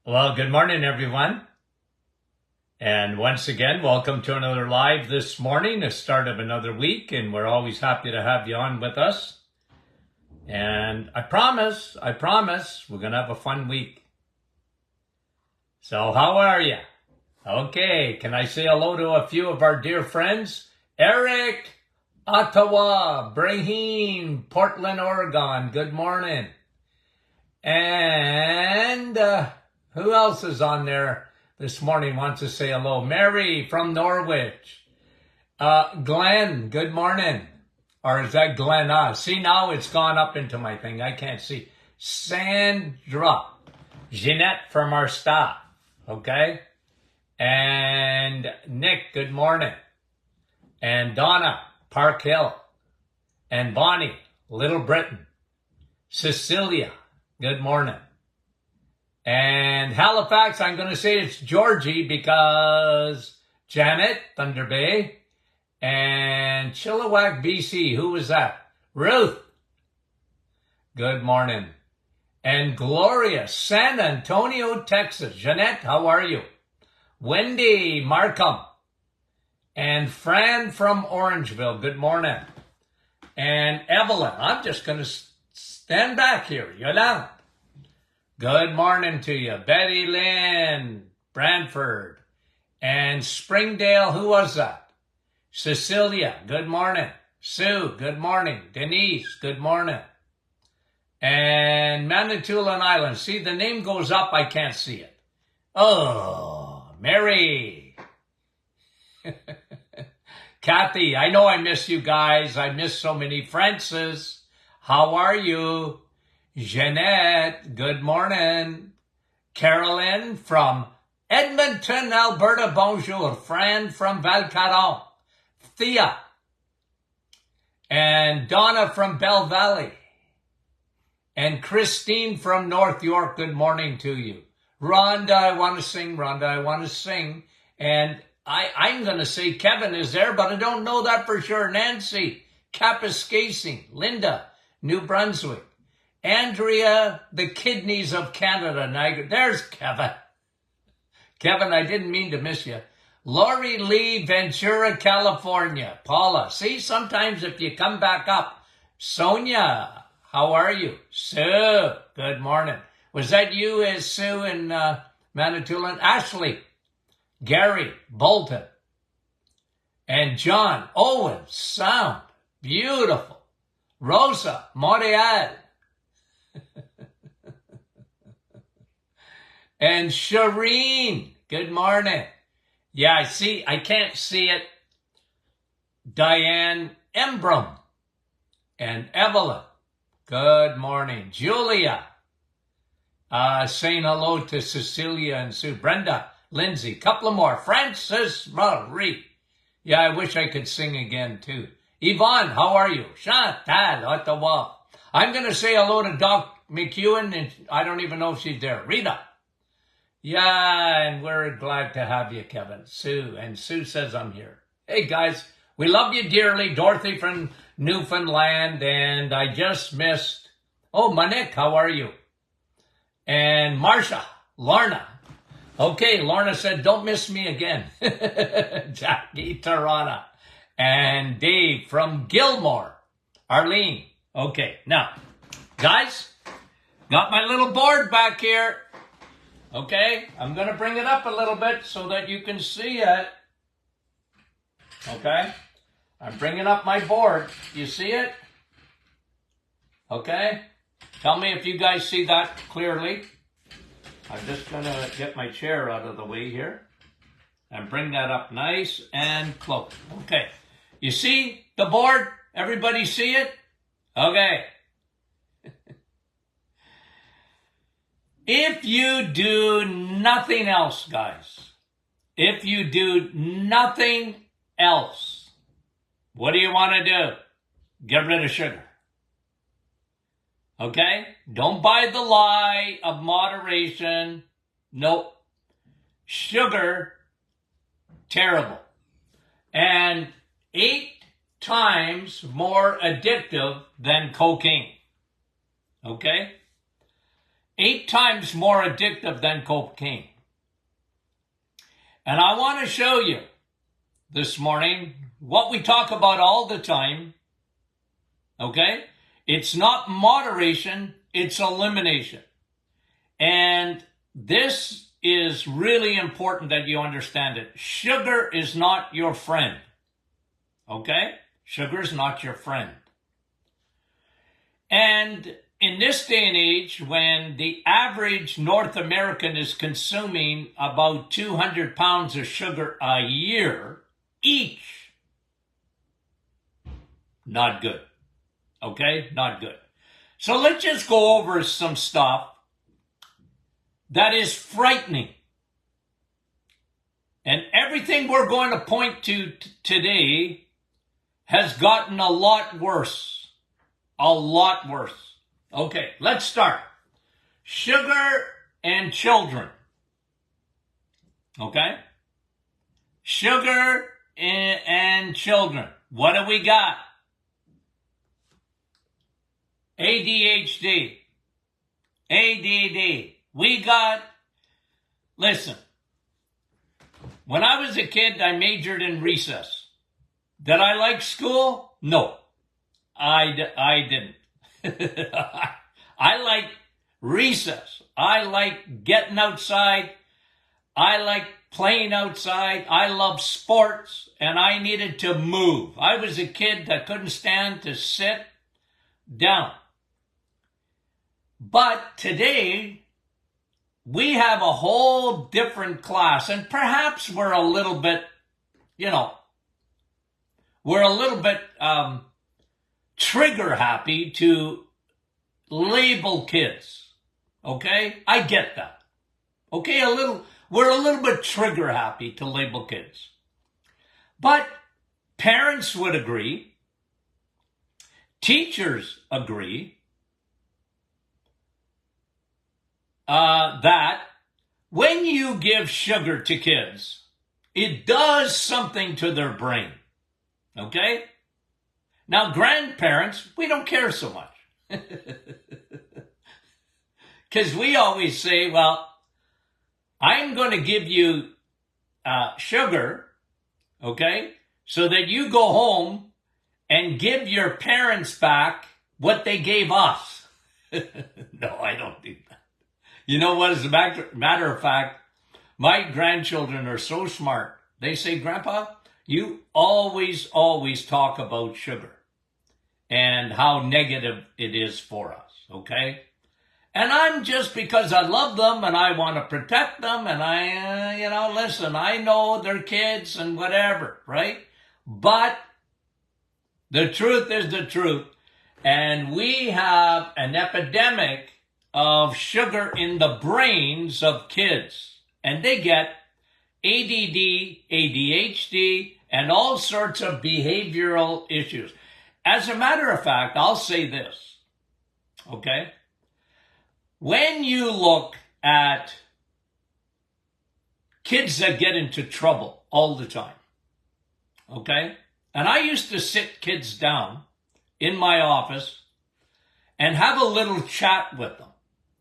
Well, good morning, everyone. And once again, welcome to another live this morning, the start of another week. And we're always happy to have you on with us. And I promise, we're going to have a fun week. So how are you? Okay, can I say hello to a few of our dear friends? Eric, Ottawa, Brahim, Portland, Oregon, good morning. And who else is on there this morning wants to say hello? Mary from Norwich. Glenn, good morning. Or is that Glenn? See, now it's gone up into my thing. I can't see. Sandra. Jeanette from our staff. Okay? And Nick, good morning. And Donna, Park Hill. And Bonnie, Little Britain. Cecilia, good morning. And Halifax, I'm going to say it's Georgie because Janet, Thunder Bay. And Chilliwack, BC, who was that? Ruth, good morning. And Gloria, San Antonio, Texas. Jeanette, how are you? Wendy, Markham. And Fran from Orangeville, good morning. And Evelyn, I'm just going to stand back here. Yolanda. Good morning to you. Betty Lynn, Brantford. And Springdale, who was that? Cecilia, good morning. Sue, good morning. Denise, good morning. And Manitoulin Island. See, the name goes up, I can't see it. Oh, Mary. Kathy, I know I miss you guys. I miss so many. Francis, how are you? Jeanette, good morning. Carolyn from Edmonton, Alberta, bonjour. Fran from Valcaron. Thea. And Donna from Bell Valley. And Christine from North York, good morning to you. Rhonda, I want to sing. And I'm going to say Kevin is there, but I don't know that for sure. Nancy, Kapuskasing. Linda, New Brunswick. Andrea, the kidneys of Canada, Niagara. There's Kevin. Kevin, I didn't mean to miss you. Lori Lee, Ventura, California. Paula, see, sometimes if you come back up. Sonia, how are you? Sue, good morning. Was that you, Sue, in Manitoulin? Ashley, Gary, Bolton, and John, Owen, Sound, beautiful. Rosa, Montreal. And Shireen, good morning. Yeah, I can't see it. Diane Embrum and Evelyn, good morning. Julia, saying hello to Cecilia and Sue. Brenda, Lindsay, couple of more. Francis Marie. Yeah, I wish I could sing again too. Yvonne, how are you? Chantal, Ottawa. I'm going to say hello to Doc McEwen, and I don't even know if she's there. Rita. Yeah, and we're glad to have you, Kevin. Sue, and Sue says I'm here. Hey, guys, we love you dearly. Dorothy from Newfoundland, and I just missed... Oh, Monique, how are you? And Marsha, Lorna. Okay, Lorna said, don't miss me again. Jackie Tarana. And Dave from Gilmore. Arlene. Okay, now, guys, got my little board back here. Okay, I'm going to bring it up a little bit so that you can see it. Okay, I'm bringing up my board. You see it? Okay, tell me if you guys see that clearly. I'm just going to get my chair out of the way here and bring that up nice and close. Okay, you see the board? Everybody see it? Okay. If you do nothing else, guys, if you do nothing else, what do you want to do? Get rid of sugar. Okay? Don't buy the lie of moderation. Nope. Sugar, terrible. And 8 times more addictive than cocaine. Okay? 8 times more addictive than cocaine. And I want to show you this morning what we talk about all the time, okay? It's not moderation, it's elimination. And this is really important that you understand it. Sugar is not your friend, okay? Sugar is not your friend. And in this day and age, when the average North American is consuming about 200 pounds of sugar a year each, not good. Okay? Not good. So let's just go over some stuff that is frightening. And everything we're going to point to today has gotten a lot worse. A lot worse. Okay, let's start. Sugar and children. Okay? Sugar and children. What do we got? ADHD. ADD. We got, listen, when I was a kid, I majored in recess. Did I like school? No, I didn't. I like recess. I like getting outside. I like playing outside. I love sports, and I needed to move. I was a kid that couldn't stand to sit down. But today, we have a whole different class, and perhaps we're a little bit, trigger happy to label kids. Okay? I get that. Okay? We're a little bit trigger happy to label kids. But parents would agree, teachers agree, that when you give sugar to kids, it does something to their brain. Okay? Now, grandparents, we don't care so much. Because we always say, well, I'm going to give you sugar, okay, so that you go home and give your parents back what they gave us. No, I don't do that. You know what? As a matter of fact, my grandchildren are so smart. They say, Grandpa, you always talk about sugar and how negative it is for us, okay? And I'm just because I love them and I want to protect them and listen, I know they're kids and whatever, right? But the truth is the truth. And we have an epidemic of sugar in the brains of kids. And they get ADD, ADHD, and all sorts of behavioral issues. As a matter of fact, I'll say this, okay? When you look at kids that get into trouble all the time, okay? And I used to sit kids down in my office and have a little chat with them,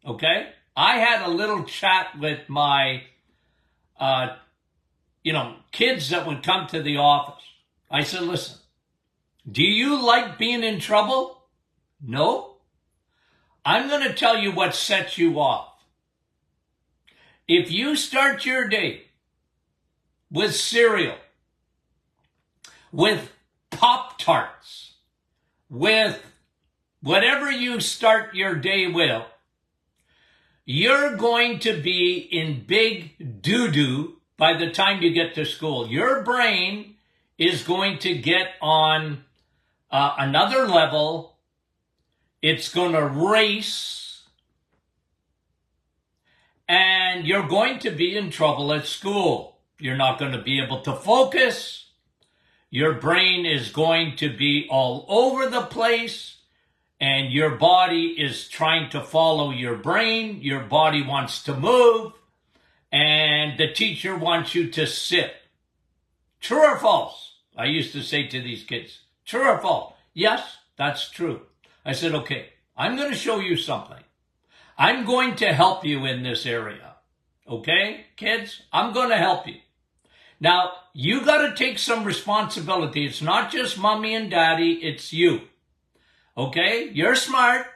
okay? I had a little chat with my, kids that would come to the office. I said, listen, do you like being in trouble? No? I'm going to tell you what sets you off. If you start your day with cereal, with Pop-Tarts, with whatever you start your day with, you're going to be in big doo-doo by the time you get to school. Your brain is going to get on another level. It's going to race, and you're going to be in trouble at school. You're not going to be able to focus. Your brain is going to be all over the place, and your body is trying to follow your brain. Your body wants to move, and the teacher wants you to sit. True or false? I used to say to these kids, true or false? Yes, that's true. I said, okay, I'm going to show you something. I'm going to help you in this area. Okay, kids? I'm going to help you. Now, you got to take some responsibility. It's not just mommy and daddy, it's you. Okay? You're smart.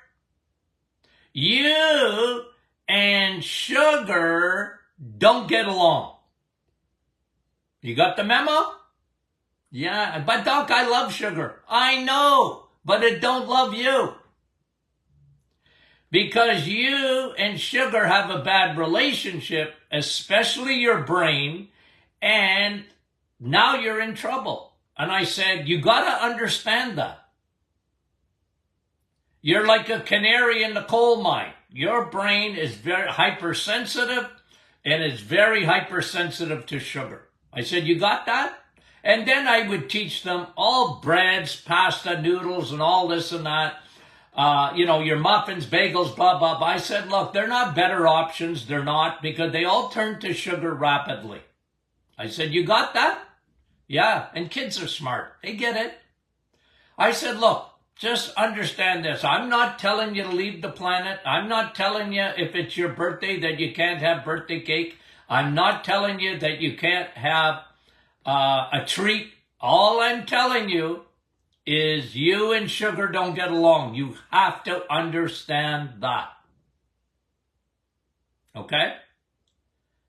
You and sugar don't get along. You got the memo? Yeah, but Doc, I love sugar. I know, but it don't love you. Because you and sugar have a bad relationship, especially your brain, and now you're in trouble. And I said, you got to understand that. You're like a canary in the coal mine. Your brain is very hypersensitive, and it's very hypersensitive to sugar. I said, you got that? And then I would teach them all breads, pasta, noodles, and all this and that. Your muffins, bagels, blah, blah, blah. I said, look, they're not better options. They're not, because they all turn to sugar rapidly. I said, you got that? Yeah, and kids are smart. They get it. I said, look, just understand this. I'm not telling you to leave the planet. I'm not telling you if it's your birthday that you can't have birthday cake. I'm not telling you that you can't have a treat. All I'm telling you is you and sugar don't get along. You have to understand that. Okay?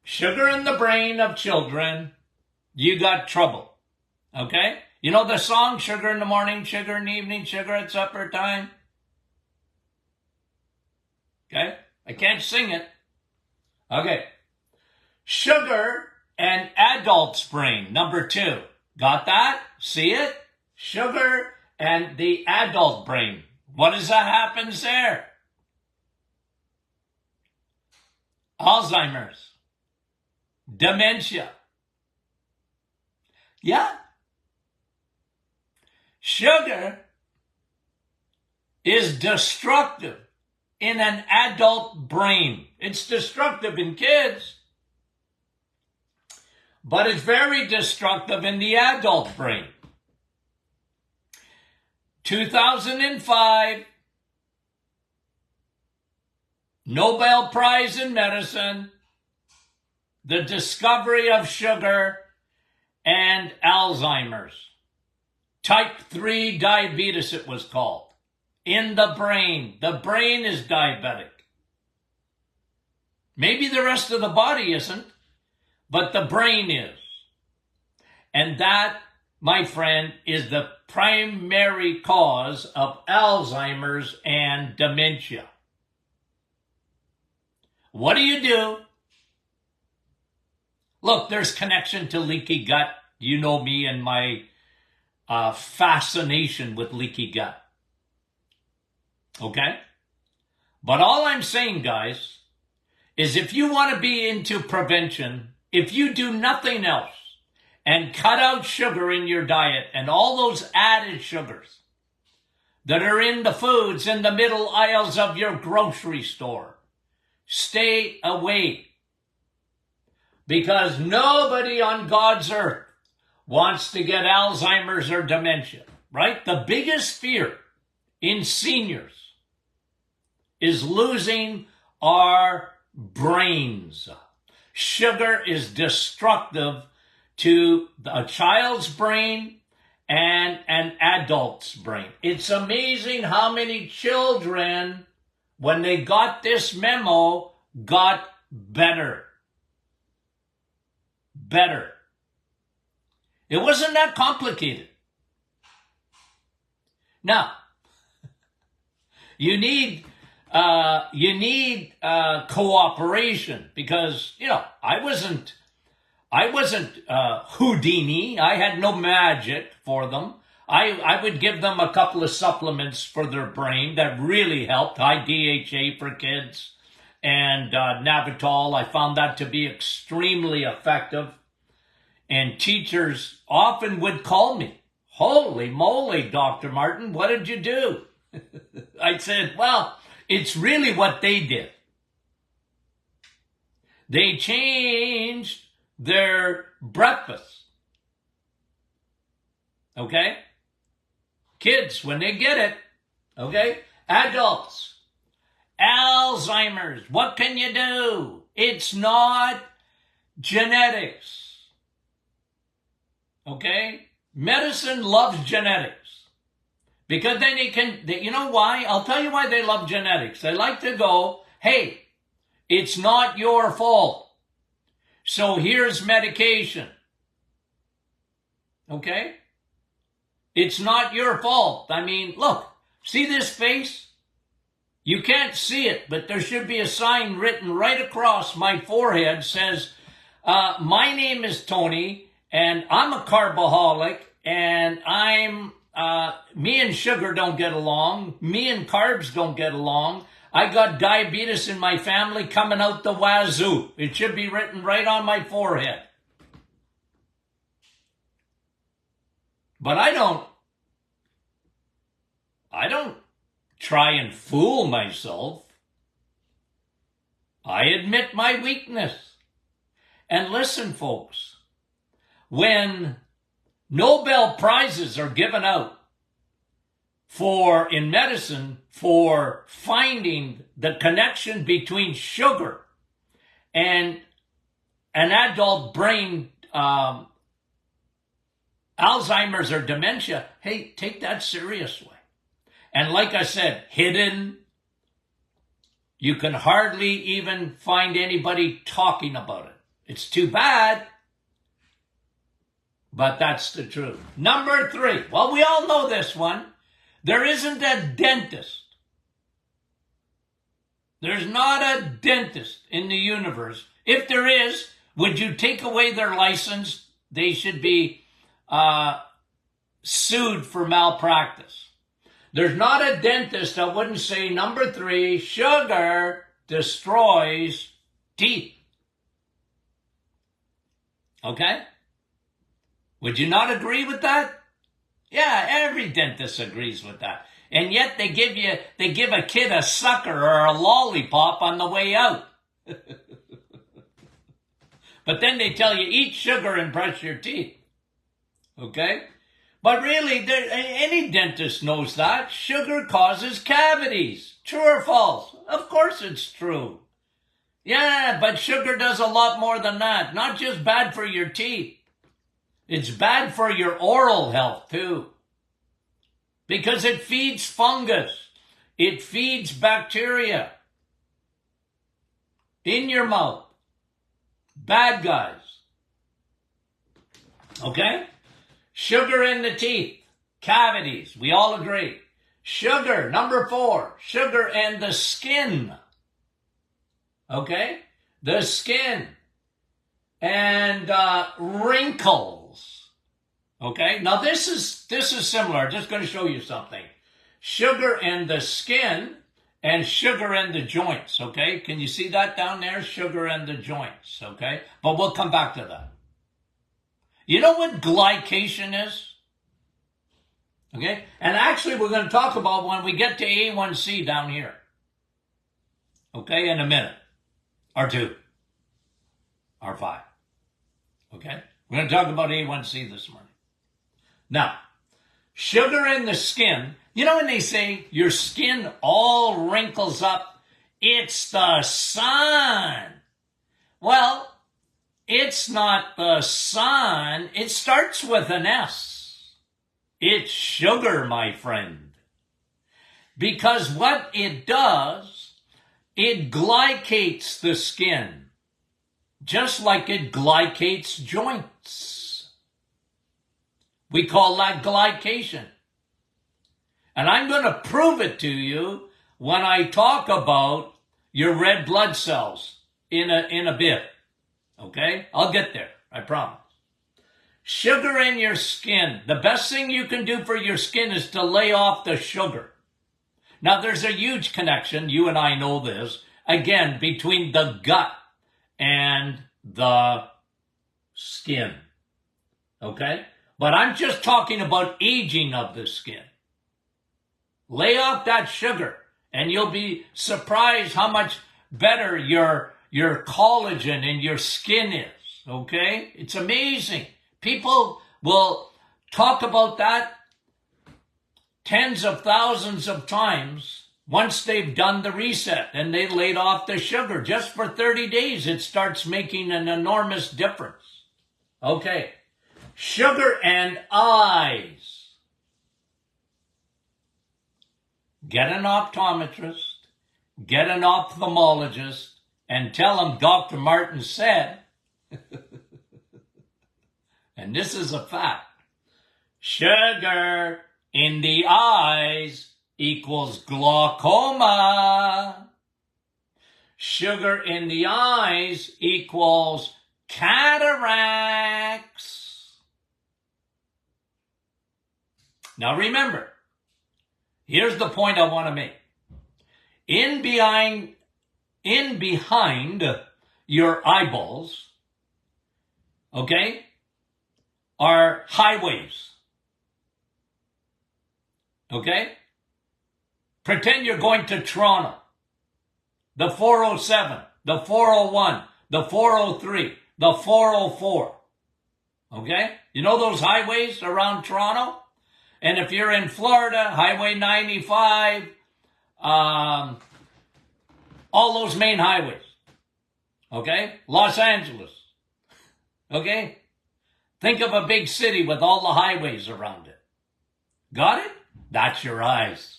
Sugar in the brain of children, you got trouble. Okay? You know the song, sugar in the morning, sugar in the evening, sugar at supper time? Okay? I can't sing it. Okay. Sugar and adult's brain, number 2. Got that? See it? Sugar and the adult brain. What is that happens there? Alzheimer's. Dementia. Yeah. Sugar is destructive in an adult brain. It's destructive in kids, but it's very destructive in the adult brain. 2005, Nobel Prize in Medicine, the discovery of sugar and Alzheimer's. Type 3 diabetes, it was called. In the brain. The brain is diabetic. Maybe the rest of the body isn't, but the brain is. And that, my friend, is the primary cause of Alzheimer's and dementia. What do? Look, there's connection to leaky gut. You know me and my fascination with leaky gut. Okay? But all I'm saying, guys, is if you want to be into prevention, if you do nothing else and cut out sugar in your diet and all those added sugars that are in the foods in the middle aisles of your grocery store, stay away. Because nobody on God's earth wants to get Alzheimer's or dementia, right? The biggest fear in seniors is losing our brains. Sugar is destructive to a child's brain and an adult's brain. It's amazing how many children, when they got this memo, got better. Better. It wasn't that complicated. Now, you need cooperation, because I wasn't Houdini. I had no magic for them. I would give them a couple of supplements for their brain that really helped. High DHA for kids and Navitol. I found that to be extremely effective. And teachers often would call me, "Holy moly, Dr. Martin, what did you do?" I said, well, it's really what they did. They changed their breakfast. Okay? Kids, when they get it, okay? Adults. Alzheimer's. What can you do? It's not genetics. Okay? Medicine loves genetics. Because then you know why? I'll tell you why they love genetics. They like to go, hey, it's not your fault. So here's medication. Okay? It's not your fault. I mean, look, see this face? You can't see it, but there should be a sign written right across my forehead says, my name is Tony, and I'm a carboholic, and me and sugar don't get along. Me and carbs don't get along. I got diabetes in my family coming out the wazoo. It should be written right on my forehead. But I don't try and fool myself. I admit my weakness. And listen, folks, when Nobel Prizes are given out in medicine for finding the connection between sugar and an adult brain, Alzheimer's or dementia, hey, take that seriously. And like I said, hidden, you can hardly even find anybody talking about it. It's too bad, but that's the truth. Number 3, well, we all know this one. There isn't a dentist. There's not a dentist in the universe. If there is, would you take away their license? They should be sued for malpractice. There's not a dentist that wouldn't say, number 3, sugar destroys teeth. Okay? Would you not agree with that? Yeah, every dentist agrees with that. And yet they give a kid a sucker or a lollipop on the way out. But then they tell you, eat sugar and brush your teeth. Okay? But really, any dentist knows that. Sugar causes cavities. True or false? Of course it's true. Yeah, but sugar does a lot more than that. Not just bad for your teeth. It's bad for your oral health too. Because it feeds fungus. It feeds bacteria in your mouth. Bad guys. Okay? Sugar in the teeth. Cavities. We all agree. Sugar, number 4. Sugar and the skin. Okay? The skin. And wrinkles. Okay? Now this is similar. I'm just going to show you something. Sugar and the skin and sugar and the joints. Okay? Can you see that down there? Sugar and the joints. Okay? But we'll come back to that. You know what glycation is? Okay? And actually we're going to talk about when we get to A1C down here. Okay? In a minute. Or 2. Or 5. Okay? We're going to talk about A1C this morning. Now, sugar in the skin, you know when they say your skin all wrinkles up, it's the sun. Well, it's not the sun. It starts with an S. It's sugar, my friend. Because what it does, it glycates the skin. Just like it glycates joints. We call that glycation. And I'm going to prove it to you when I talk about your red blood cells in a bit. Okay? I'll get there. I promise. Sugar in your skin. The best thing you can do for your skin is to lay off the sugar. Now, there's a huge connection, you and I know this, again, between the gut and the skin. Okay? But I'm just talking about aging of the skin. Lay off that sugar, and you'll be surprised how much better your collagen in your skin is. Okay? It's amazing. People will talk about that tens of thousands of times Once they've done the reset and they laid off the sugar, just for 30 days, it starts making an enormous difference. Okay. Sugar and eyes. Get an optometrist, get an ophthalmologist, and tell them Dr. Martin said, and this is a fact, sugar in the eyes equals glaucoma. Sugar in the eyes equals cataracts. Now remember, here's the point I want to make. In behind your eyeballs, okay, are highways. Okay? Pretend you're going to Toronto. The 407, the 401, the 403, the 404. Okay? You know those highways around Toronto? And if you're in Florida, Highway 95, all those main highways. Okay? Los Angeles. Okay? Think of a big city with all the highways around it. Got it? That's your eyes.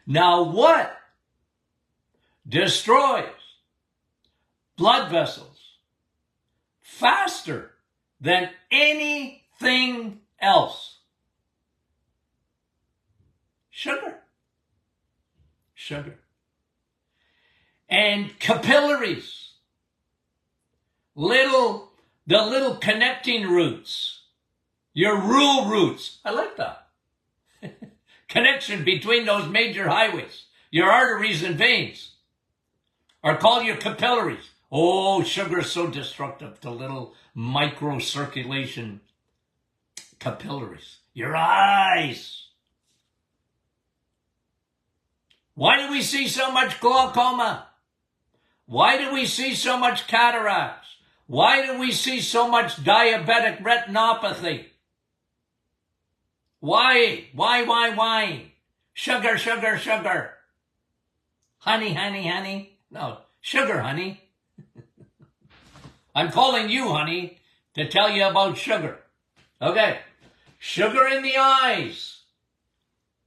Now what destroys blood vessels faster than anything else? Sugar. Sugar. And capillaries. The little connecting roots. Your rule roots. I like that. Connection between those major highways. Your arteries and veins are called your capillaries. Oh, sugar is so destructive to little microcirculation capillaries. Your eyes. Why do we see so much glaucoma? Why do we see so much cataracts? Why do we see so much diabetic retinopathy? Why? Sugar, sugar, sugar. Honey, honey, honey. No, sugar, honey. I'm calling you, honey, to tell you about sugar. Okay. Sugar in the eyes.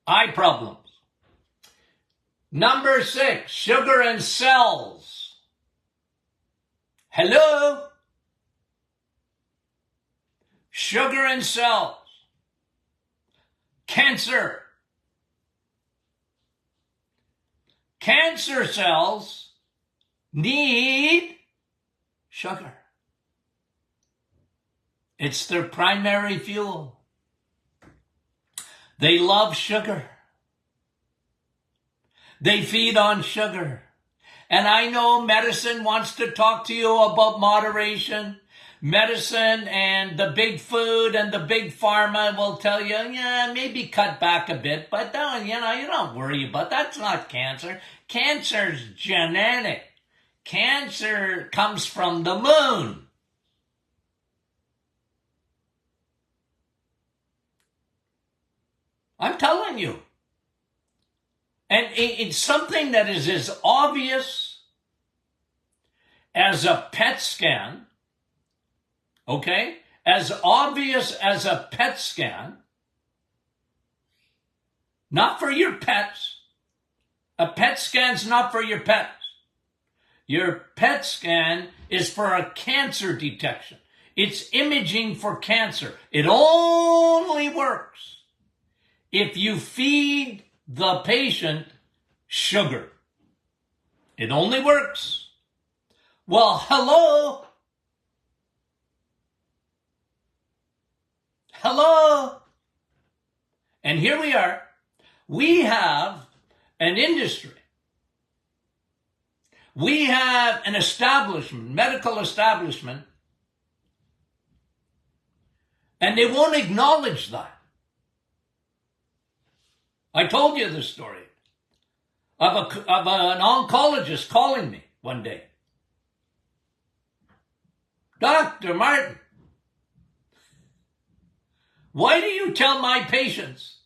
Eye problems. Number 6, sugar in cells. Hello? Sugar in cells. Cancer. Cancer cells need sugar. It's their primary fuel. They love sugar. They feed on sugar. And I know medicine wants to talk to you about moderation. Medicine and the big food and the big pharma will tell you, yeah, maybe cut back a bit, but don't, you don't worry about that. That's not cancer. Cancer's genetic. Cancer comes from the moon. I'm telling you. And it's something that is as obvious as a PET scan. Okay? As obvious as a PET scan. Not for your pets. A PET scan's not for your pets. Your PET scan is for a cancer detection. It's imaging for cancer. It only works if you feed the patient sugar. It only works. Well, hello? Hello? And here we are. We have an industry. We have an establishment, medical establishment, and they won't acknowledge that. I told you the story of an oncologist calling me one day. Dr. Martin, why do you tell my patients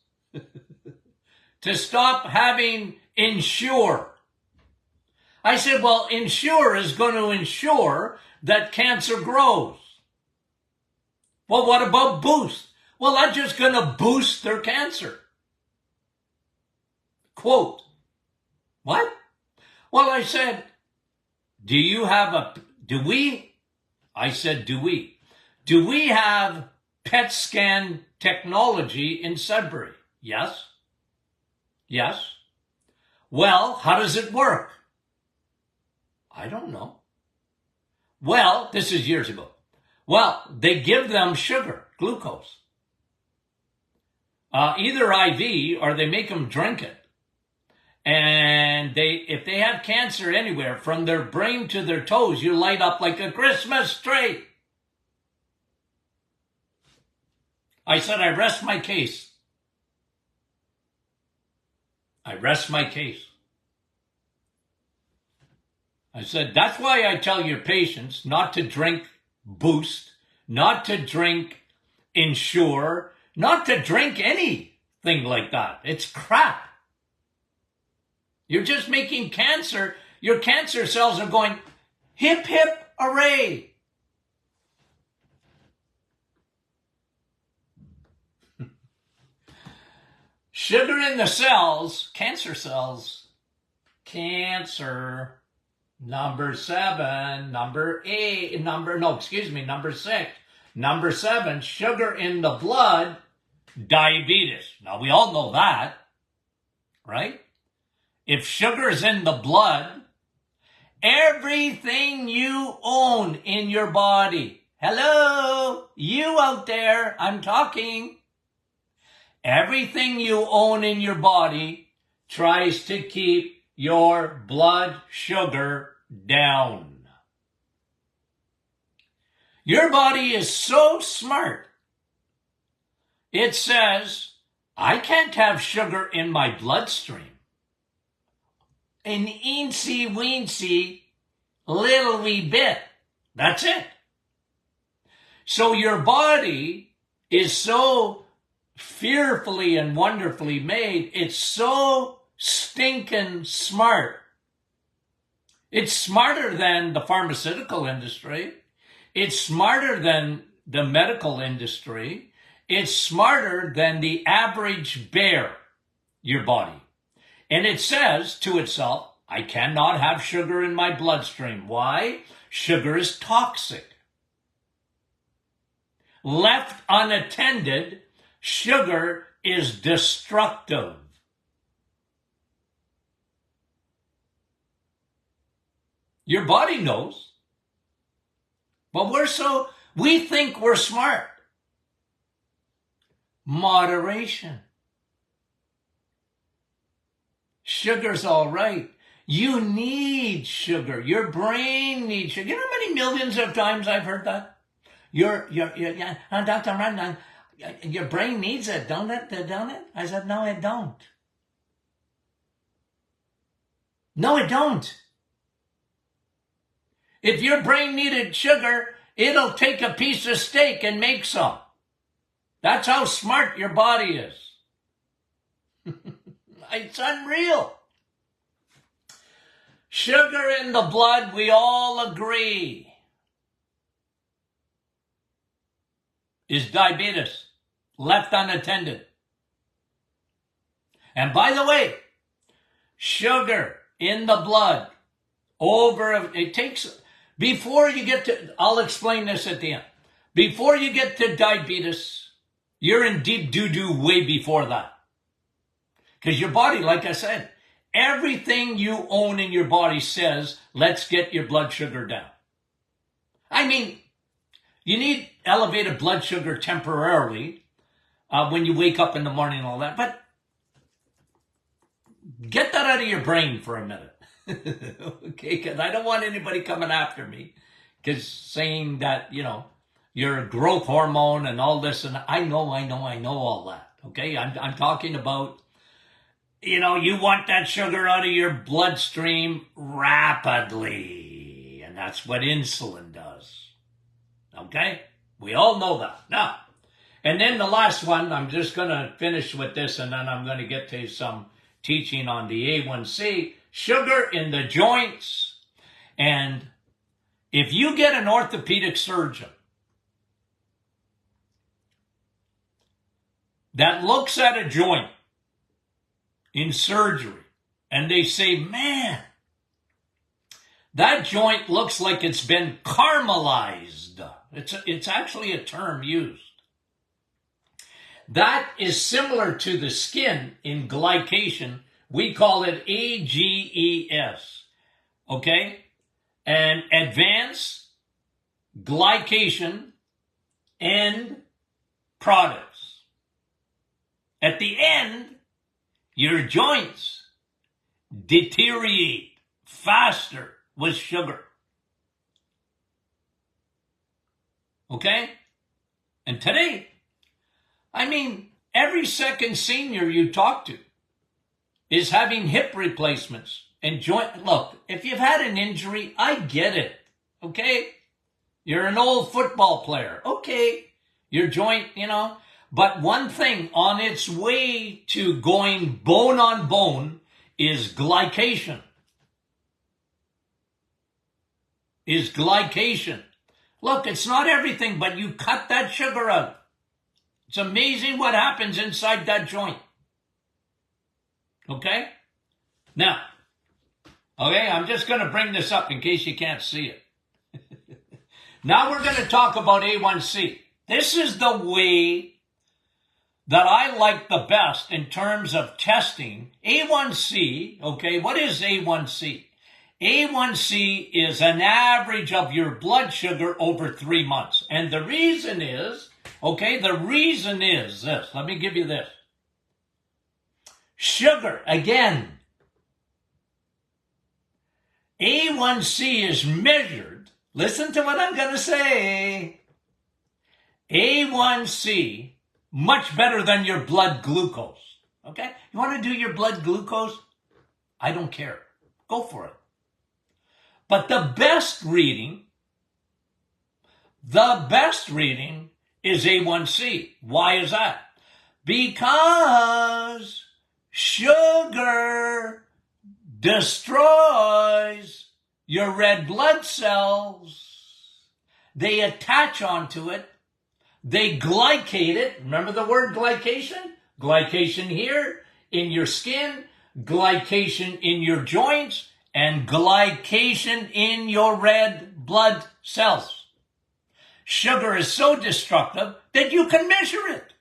to stop having ensure. I said, well, ensure is going to ensure that cancer grows. Well, what about boost? Well, that's just going to boost their cancer. Quote, what? Well, I said, do we have PET scan technology in Sudbury? Yes. Yes. Well, how does it work? I don't know. Well, this is years ago. Well, they give them sugar, glucose. Either IV or they make them drink it. And if they have cancer anywhere, from their brain to their toes, you light up like a Christmas tree. I said, I rest my case. I rest my case. I said, that's why I tell your patients not to drink Boost, not to drink Ensure, not to drink anything like that. It's crap. You're just making cancer. Your cancer cells are going, hip, hip, hooray. Sugar in the cells, cancer cells, cancer, number 6. Number 7, sugar in the blood, diabetes. Now we all know that, right? If sugar is in the blood, everything you own in your body, hello, you out there, I'm talking. Everything you own in your body tries to keep your blood sugar down. Your body is so smart. It says, I can't have sugar in my bloodstream. An eensy weensy little wee bit. That's it. So your body is so fearfully and wonderfully made. It's so stinking smart. It's smarter than the pharmaceutical industry. It's smarter than the medical industry. It's smarter than the average bear, your body. And it says to itself, I cannot have sugar in my bloodstream. Why? Sugar is toxic. Left unattended, sugar is destructive. Your body knows. But we think we're smart. Moderation. Sugar's all right. You need sugar. Your brain needs sugar. You know how many millions of times I've heard that? Dr. Randon, your brain needs it, don't it? Don't it? I said, no, it don't. No, it don't. If your brain needed sugar, it'll take a piece of steak and make some. That's how smart your body is. It's unreal. Sugar in the blood, we all agree, is diabetes, left unattended. And by the way, sugar in the blood, before you get to, I'll explain this at the end. Before you get to diabetes, you're in deep doo-doo way before that. Because your body, like I said, everything you own in your body says, let's get your blood sugar down. I mean, you need elevated blood sugar temporarily when you wake up in the morning and all that. But get that out of your brain for a minute. Okay, because I don't want anybody coming after me because saying that, you're a growth hormone and all this. And I know all that. Okay, I'm talking about, you want that sugar out of your bloodstream rapidly. And that's what insulin does. Okay? We all know that. Now, and then the last one, I'm just going to finish with this and then I'm going to get to some teaching on the A1C, sugar in the joints. And if you get an orthopedic surgeon that looks at a joint in surgery and they say, man, that joint looks like it's been caramelized. It's actually a term used. That is similar to the skin in glycation. We call it AGES. Okay? And advanced glycation end products. At the end, your joints deteriorate faster with sugar. Okay? And today, I mean, every second senior you talk to is having hip replacements and joint. Look, if you've had an injury, I get it. Okay? You're an old football player. Okay. Your joint, But one thing on its way to going bone on bone is glycation. Look, it's not everything, but you cut that sugar out. It's amazing what happens inside that joint. Okay? Now, I'm just going to bring this up in case you can't see it. Now we're going to talk about A1C. This is the way that I like the best in terms of testing. A1C, okay, what is A1C? A1C is an average of your blood sugar over 3 months. And the reason is this. Let me give you this. Sugar, again. A1C is measured. Listen to what I'm going to say. A1C, much better than your blood glucose. Okay? You want to do your blood glucose? I don't care. Go for it. But the best reading is A1C. Why is that? Because sugar destroys your red blood cells. They attach onto it. They glycate it. Remember the word glycation? Glycation here in your skin, glycation in your joints, and glycation in your red blood cells. Sugar is so destructive that you can measure it.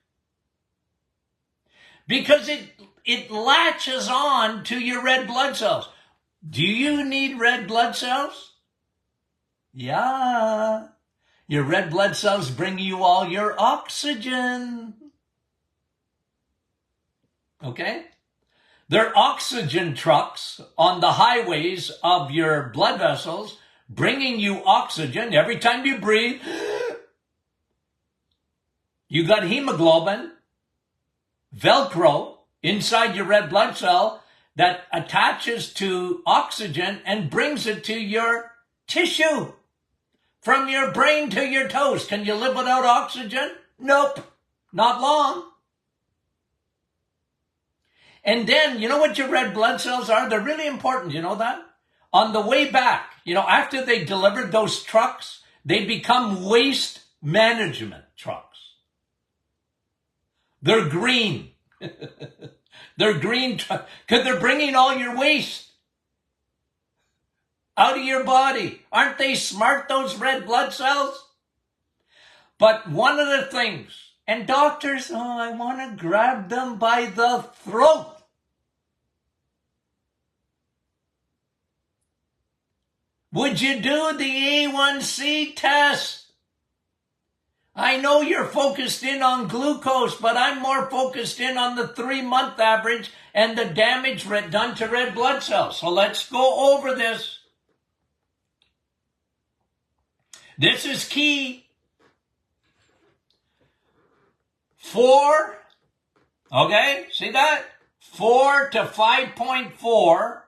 Because it latches on to your red blood cells. Do you need red blood cells? Yeah. Your red blood cells bring you all your oxygen. Okay? They're oxygen trucks on the highways of your blood vessels, bringing you oxygen every time you breathe. You got hemoglobin, Velcro, inside your red blood cell that attaches to oxygen and brings it to your tissue. From your brain to your toes. Can you live without oxygen? Nope. Not long. And then, you know what your red blood cells are? They're really important. You know that? On the way back, after they delivered those trucks, they become waste management trucks. They're green. They're green because they're bringing all your waste out of your body. Aren't they smart, those red blood cells? But one of the things, and doctors, I want to grab them by the throat. Would you do the A1C test? I know you're focused in on glucose, but I'm more focused in on the 3-month average and the damage done to red blood cells. So let's go over this. This is key. 4, okay, see that? 4 to 5.4,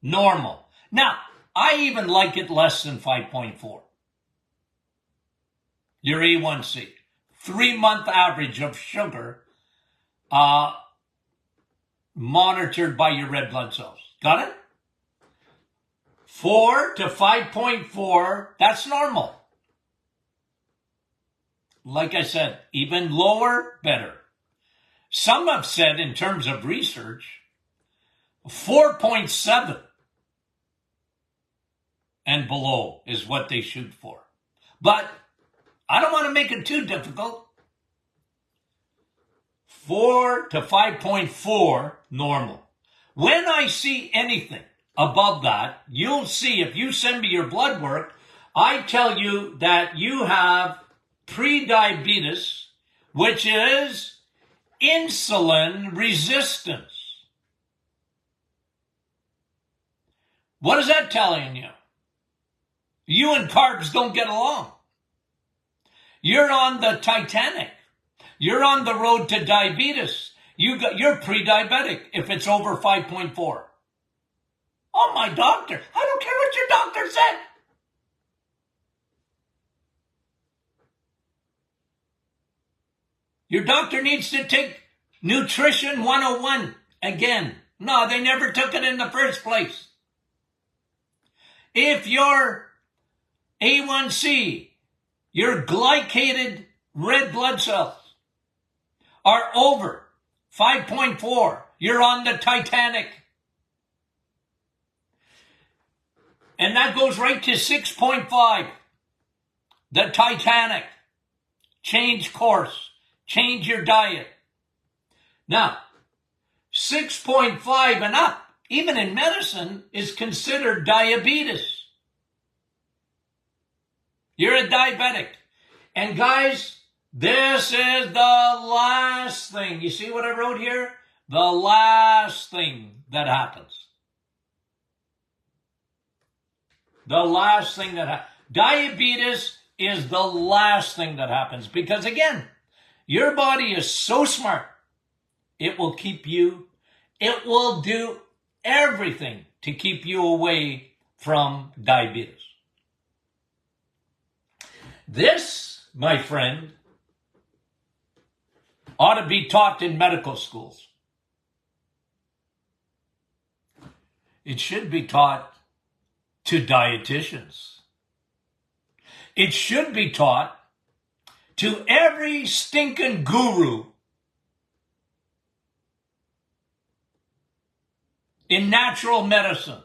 normal. Now, I even like it less than 5.4. Your A1C. 3-month average of sugar monitored by your red blood cells. Got it? 4 to 5.4, that's normal. Like I said, even lower, better. Some have said, in terms of research, 4.7 and below is what they shoot for. But I don't want to make it too difficult. 4 to 5.4, normal. When I see anything above that, you'll see, if you send me your blood work, I tell you that you have prediabetes, which is insulin resistance. What is that telling you? You and carbs don't get along. You're on the Titanic. You're on the road to diabetes. You're pre-diabetic if it's over 5.4. Oh, my doctor. I don't care what your doctor said. Your doctor needs to take Nutrition 101 again. No, they never took it in the first place. If your A1C, your glycated red blood cells are over 5.4, you're on the Titanic. And that goes right to 6.5. The Titanic. Change course. Change your diet. Now, 6.5 and up, even in medicine, is considered diabetes. You're a diabetic. And guys, this is the last thing. You see what I wrote here? The last thing that happens. The last thing that happens. Diabetes is the last thing that happens. Because again, your body is so smart. It will keep you, it will do everything to keep you away from diabetes. This, my friend, ought to be taught in medical schools. It should be taught to dietitians. It should be taught to every stinking guru in natural medicine.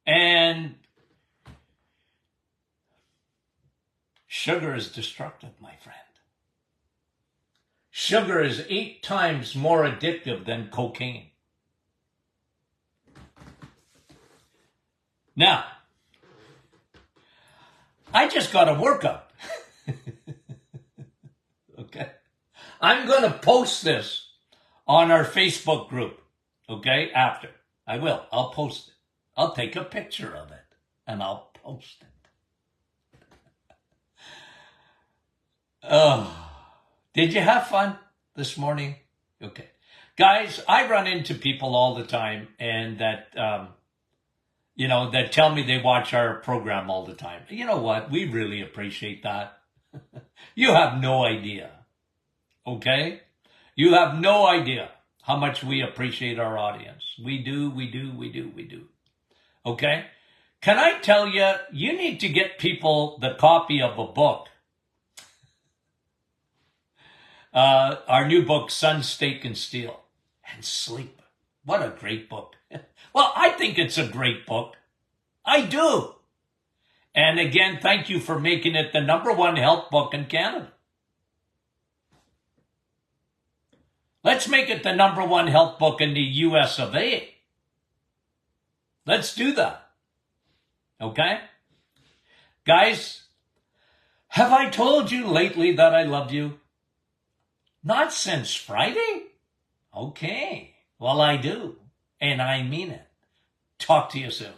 And sugar is destructive, my friend. Sugar is 8 times more addictive than cocaine. Now, I just got a workout. Okay? I'm going to post this on our Facebook group. Okay? After. I will. I'll post it. I'll take a picture of it and I'll post it. Oh, did you have fun this morning? Okay. Guys, I run into people all the time and that, that tell me they watch our program all the time. You know what? We really appreciate that. You have no idea. Okay? You have no idea how much we appreciate our audience. We do. Okay? Can I tell you, you need to get people the copy of a book. Our new book, Sun, Steak, and Steel. And Sleep. What a great book. Well, I think it's a great book. I do. And again, thank you for making it the #1 health book in Canada. Let's make it the #1 health book in the US of A. Let's do that. Okay? Guys, have I told you lately that I love you? Not since Friday? Okay. Well, I do. And I mean it. Talk to you soon.